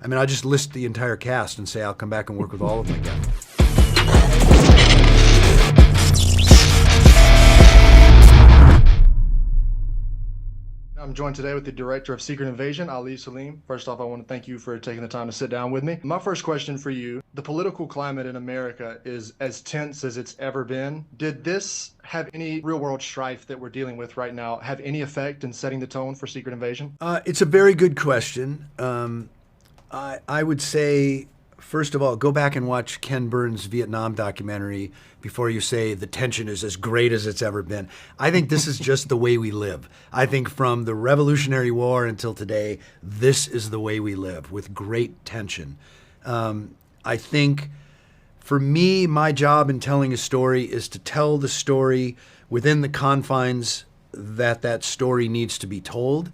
I mean, I'll just list the entire cast and say I'll come back and work with all of them again. I'm joined today with the director of Secret Invasion, Selim. First off, I want to thank you for taking the time to sit down with me. My first question for you, the political climate in America is as tense as it's ever been. Did this have any real-world strife that we're dealing with right now have any effect in setting the tone for Secret Invasion? It's a very good question. I would say, first of all, go back and watch Ken Burns' Vietnam documentary before you say the tension is as great as it's ever been. I think this is just the way we live. I think from the Revolutionary War until today, this is the way we live, with great tension. I think for me, my job in telling a story is to tell the story within the confines that that story needs to be told.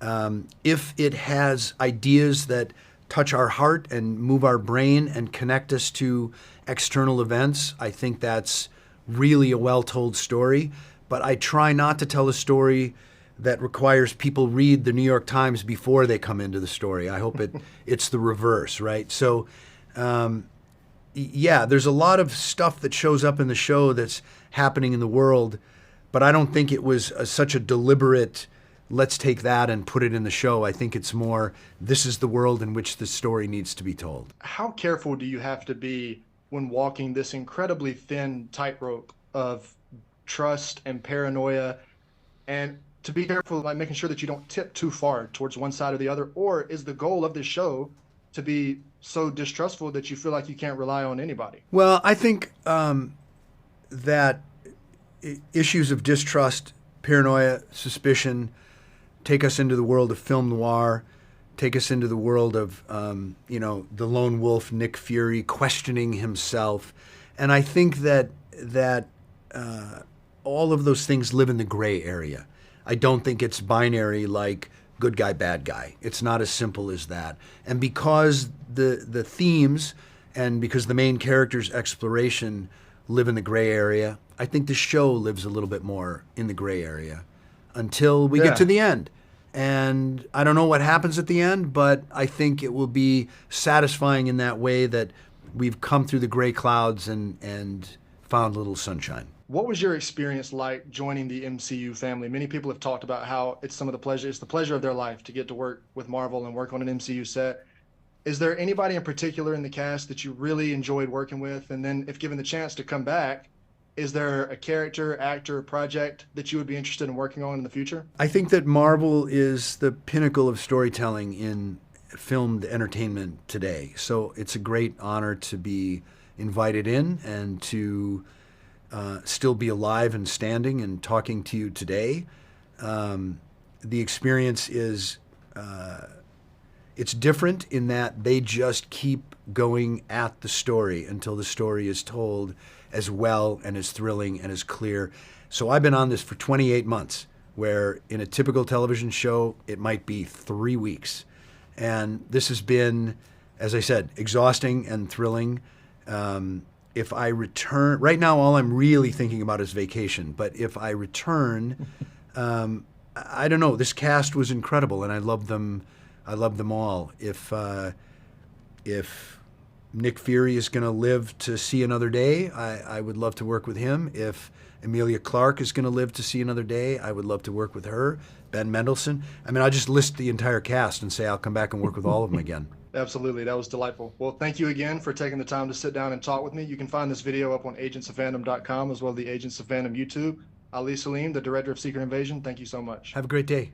If it has ideas that touch our heart and move our brain and connect us to external events, I think that's really a well-told story. But I try not to tell a story that requires people read the New York Times before they come into the story. I hope it's the reverse, right? So, yeah, there's a lot of stuff that shows up in the show that's happening in the world, but I don't think it was such a deliberate, let's take that and put it in the show. I think it's more, this is the world in which the story needs to be told. How careful do you have to be when walking this incredibly thin tightrope of trust and paranoia, and to be careful, like making sure that you don't tip too far towards one side or the other? Or is the goal of this show to be so distrustful that you feel like you can't rely on anybody? Well, I think that issues of distrust, paranoia, suspicion take us into the world of film noir, take us into the world of, the lone wolf, Nick Fury, questioning himself. And I think that all of those things live in the gray area. I don't think it's binary like good guy, bad guy. It's not as simple as that. And because the themes and because the main character's exploration live in the gray area, I think the show lives a little bit more in the gray area until we get to the end. And I don't know what happens at the end, but I think it will be satisfying in that way that we've come through the gray clouds and found a little sunshine. What was your experience like joining the MCU family? Many people have talked about how it's the pleasure of their life to get to work with Marvel and work on an MCU set. Is there anybody in particular in the cast that you really enjoyed working with? And then if given the chance to come back, is there a character, actor, project that you would be interested in working on in the future? I think that Marvel is the pinnacle of storytelling in filmed entertainment today. So it's a great honor to be invited in and to still be alive and standing and talking to you today. The experience is, it's different in that they just keep going at the story until the story is told as well and as thrilling and as clear. So I've been on this for 28 months, where in a typical television show, it might be 3 weeks. And this has been, as I said, exhausting and thrilling. If I return, right now all I'm really thinking about is vacation, but if I return, I don't know, this cast was incredible and I love them all. If Nick Fury is going to live to see another day, I would love to work with him. If Emilia Clarke is going to live to see another day, I would love to work with her. Ben Mendelsohn. I mean, I'll just list the entire cast and say I'll come back and work with all of them again. Absolutely. That was delightful. Well, thank you again for taking the time to sit down and talk with me. You can find this video up on agentsofandom.com as well as the Agents of Fandom YouTube. Ali Selim, the director of Secret Invasion, thank you so much. Have a great day.